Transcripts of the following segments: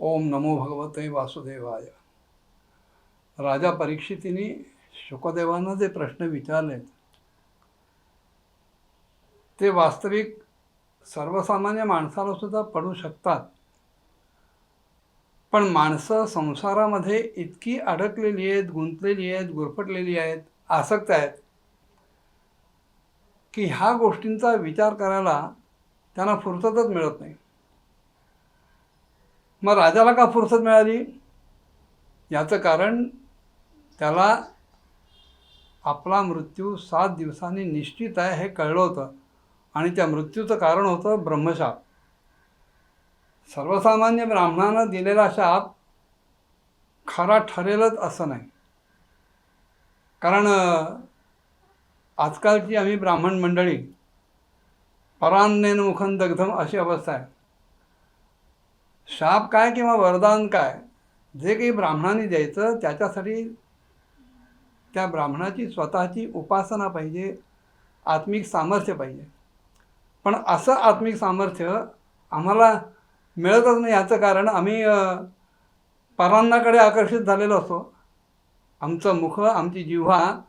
ओम नमो भगवते वासुदेवाय. राजा परीक्षितीने शुकदेवांना जे प्रश्न विचारलेत ते वास्तविक सर्वसामान्य माणसाला सुद्धा पडू शकतात. पण माणसं संसारामध्ये इतकी अडकलेली आहेत, गुंतलेली आहेत, गुरफटलेली आहेत, आसक्त आहेत की ह्या गोष्टींचा विचार करायला त्यांना फुरसतच मिळत नाही. मग राजाला का फुरसत मिळाली? याचं कारण त्याला आपला मृत्यू 7 दिवसांनी निश्चित आहे हे कळलं होतं आणि त्या मृत्यूचं कारण होतं ब्रह्मशाप. सर्वसामान्य ब्राह्मणांना दिलेला शाप खरा ठरेलच असं नाही. कारण आजकालची आम्ही ब्राह्मण मंडळी परान्नेन मुखं दग्धम अशी अवस्था आहे. शाप काय किंवा वरदान काय, जे काही ब्राह्मणांनी द्यायचं त्याच्यासाठी त्या ब्राह्मणाची स्वतःची उपासना पाहिजे, आत्मिक सामर्थ्य पाहिजे. पण असं आत्मिक सामर्थ्य आम्हाला मिळतच नाही. याचं कारण आम्ही परान्नाकडे आकर्षित झालेलो असतो. आमचं मुख, आमची जिव्हा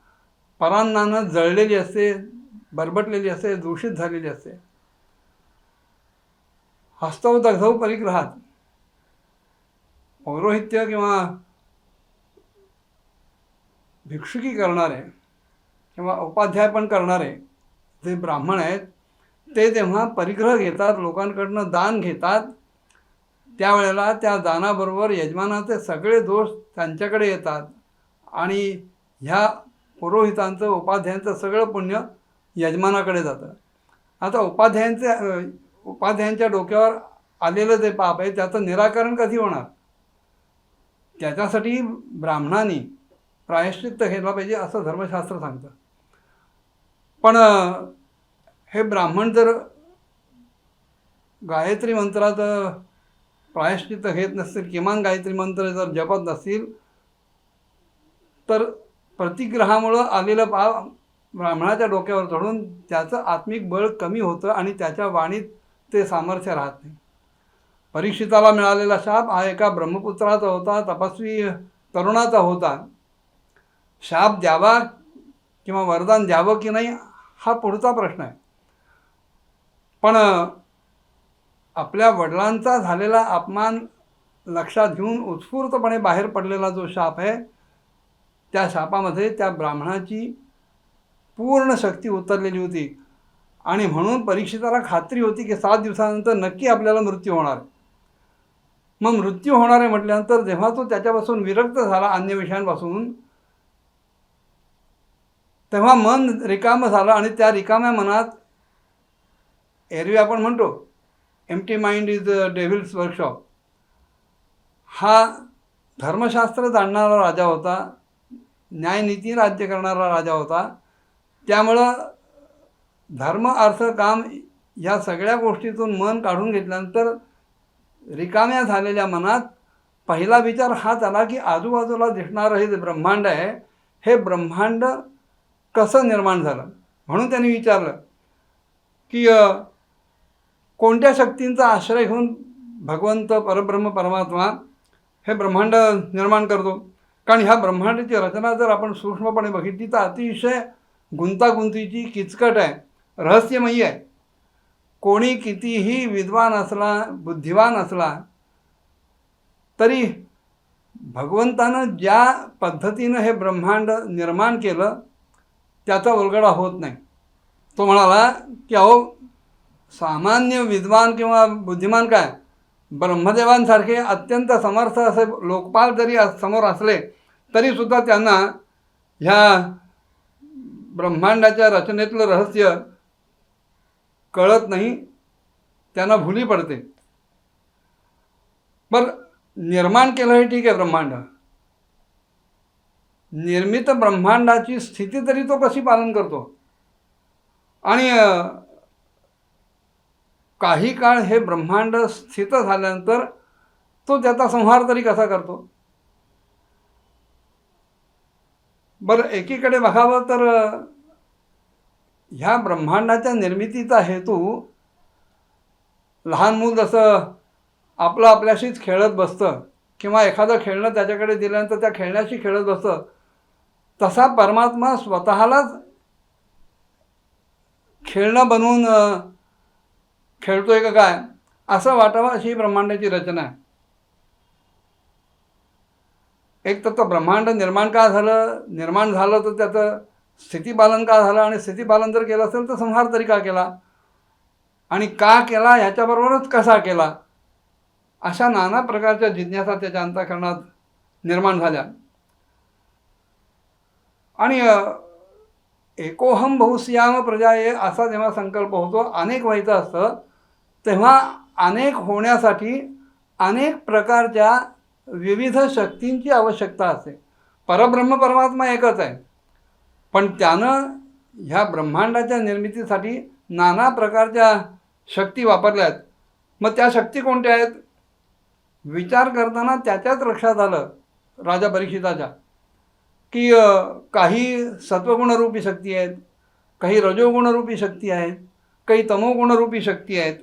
परान्नानं जळलेली असते, बरबटलेली असते, दूषित झालेली असते. हस्तौ दग्धौ परिग्रहात पौरोहित्य किंवा भिक्षुकी करणारे किंवा उपाध्याय पण करणारे जे ब्राह्मण आहेत ते जेव्हा परिग्रह घेतात, लोकांकडनं दान घेतात, त्यावेळेला त्या दानाबरोबर यजमानाचे सगळे दोष त्यांच्याकडे येतात आणि ह्या पुरोहितांचं, उपाध्यायांचं सगळं पुण्य यजमानाकडे जातं. आता उपाध्यायांच्या डोक्यावर आलेलं जे पाप आहे त्याचं निराकरण कधी होणार? त्याच्यासाठी ब्राह्मणांनी प्रायश्चित्त घ्यायला पाहिजे असं धर्मशास्त्र सांगतं. पण हे ब्राह्मण जर गायत्री मंत्राचं प्रायश्चित्त घेत नसतील, किमान गायत्री मंत्र जर जपत नसतील, तर प्रतिग्रहामुळं आलेलं पाप ब्राह्मणाच्या डोक्यावर चढून त्याचं आत्मिक बळ कमी होतं आणि त्याच्या वाणीत ते सामर्थ्य राहत नाही. परीक्षिताला मिळालेला शाप हा एका ब्रह्मपुत्राचा होता, तपस्वी तरुणाचा होता. शाप द्यावा किंवा वरदान द्यावं की नाही हा पुढचा प्रश्न आहे. पण आपल्या वडिलांचा झालेला अपमान लक्षात घेऊन उत्स्फूर्तपणे बाहेर पडलेला जो शाप आहे, त्या शापामध्ये त्या ब्राह्मणाची पूर्ण शक्ती उतरलेली होती आणि म्हणून परीक्षिताला खात्री होती की 7 दिवसानंतर नक्की आपल्याला मृत्यू होणार. मग मृत्यू होणार आहे म्हटल्यानंतर जेव्हा तो त्याच्यापासून विरक्त झाला अन्य विषयांपासून, तेव्हा मन रिकामं झालं आणि त्या रिकाम्या मनात, एरवी आपण म्हणतो empty mind is devil's workshop, हा धर्मशास्त्र जाणणारा राजा होता, न्यायनीती राज्य करणारा राजा होता. त्यामुळं धर्म, अर्थ, काम या सगळ्या गोष्टीतून मन काढून घेतल्यानंतर रिकाम्या झालेल्या मनात पहिला विचार हाच आला की आजूबाजूला दिसणारं हे जे ब्रह्मांड आहे, हे ब्रह्मांड कसं निर्माण झालं. म्हणून त्यांनी विचारलं की कोणत्या शक्तींचा आश्रय घेऊन भगवंत, परब्रह्म, परमात्मा हे ब्रह्मांड निर्माण करतो. कारण ह्या ब्रह्मांडाची रचना जर आपण सूक्ष्मपणे बघितली तर अतिशय गुंतागुंतीची, किचकट आहे, रहस्यमयी आहे. कोणी कितीही विद्वान असला, बुद्धिवान असला, तरी भगवंतानं ज्या पद्धतीनं हे ब्रह्मांड निर्माण केलं त्याचा उलगडा होत नाही. तो म्हणाला की अहो, सामान्य विद्वान किंवा बुद्धिमान काय, ब्रह्मदेवांसारखे अत्यंत समर्थ असे लोकपाल जरी समोर असले तरीसुद्धा त्यांना ह्या ब्रह्मांडाच्या रचनेतलं रहस्य कळत नाही, त्यांना भुली पडते. बरं, निर्माण केलं हे ठीक आहे, ब्रह्मांड निर्मित ब्रह्मांडाची स्थिती तरी तो कशी पालन करतो आणि काही काळ हे ब्रह्मांड स्थित झाल्यानंतर तो त्याचा संहार तरी कसा करतो. बरं, एकीकडे बघावं तर ह्या ब्रह्मांडाच्या निर्मितीचा हेतू लहान मूल जसं आपलं आपल्याशीच खेळत बसतं किंवा एखादं खेळणं त्याच्याकडे दिल्यानंतर त्या खेळण्याशी खेळत बसतं, तसा परमात्मा स्वतःलाच खेळणं बनवून खेळतोय का काय असं वाटावं, अशी ब्रह्मांडाची रचना आहे. एक तर ब्रह्मांड निर्माण झालं तर त्याचं स्थितीपालन का झालं, आणि स्थितीपालन जर केलं असेल तर संहार तरी का केला, आणि का केला ह्याच्याबरोबरच कसा केला, अशा नाना प्रकारच्या जिज्ञासा त्याच्या अंतःकरणात निर्माण झाल्या. आणि एकोहम बहुस्याम प्रजाये असा जेव्हा संकल्प होतो, अनेक व्हायचं असतं, तेव्हा अनेक होण्यासाठी अनेक प्रकारच्या विविध शक्तींची आवश्यकता असते. परब्रह्म परमात्मा एकच आहे, पण त्यानं ह्या ब्रह्मांडाच्या निर्मितीसाठी नाना प्रकारच्या शक्ती वापरल्या आहेत. मग त्या शक्ती कोणत्या आहेत? विचार करताना त्याच्याच लक्षात आलं राजा परीक्षिताच्या की काही सत्वगुणरूपी शक्ती आहेत, काही रजोगुणरूपी शक्ती आहेत, काही तमोगुणरूपी शक्ती आहेत.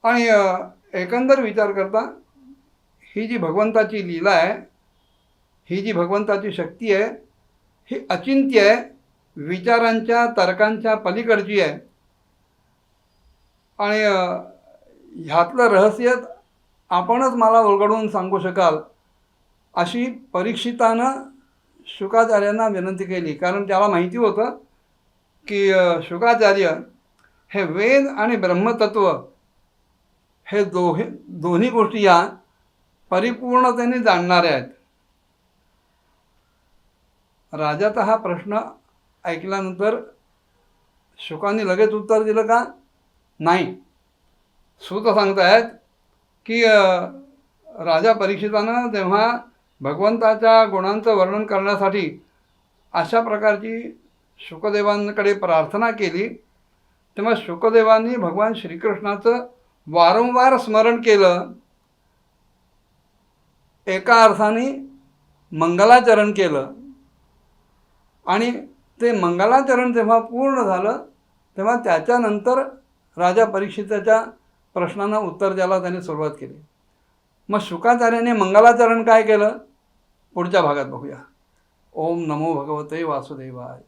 आणि एकंदर विचार करता ही जी भगवंताची लीला आहे, ही जी भगवंताची शक्ती आहे, ही अचिंत्य आहे, विचारांच्या तर्कांच्या पलीकडची आहे. आणि ह्यातलं रहस्य आपणच मला उलगडून सांगू शकाल अशी परीक्षितानं शुकाचार्यांना विनंती केली. कारण त्याला माहिती होतं की शुकाचार्य हे वेद आणि ब्रह्मतत्व हे दोन्ही गोष्टी या परिपूर्णतेने जाणणारे आहेत. राजाचा हा प्रश्न ऐकल्यानंतर शुकांनी लगेच उत्तर दिलं का? नाही. सूत सांगतायत की राजा परीक्षितानं जेव्हा भगवंताच्या गुणांचं वर्णन करण्यासाठी अशा प्रकारची शुकदेवांकडे प्रार्थना केली, तेव्हा शुकदेवांनी भगवान श्रीकृष्णाचं वारंवार स्मरण केलं. एका अर्थाने मंगलाचरण केलं, आणि ते मंगलाचरण जेव्हा पूर्ण झालं तेव्हा त्याच्यानंतर राजा परीक्षिताच्या प्रश्नांना उत्तर द्यायला त्याने सुरुवात केली. मग शुकाचार्याने मंगलाचरण काय केलं पुढच्या भागात बघूया. ओम नमो भगवते वासुदेवाय.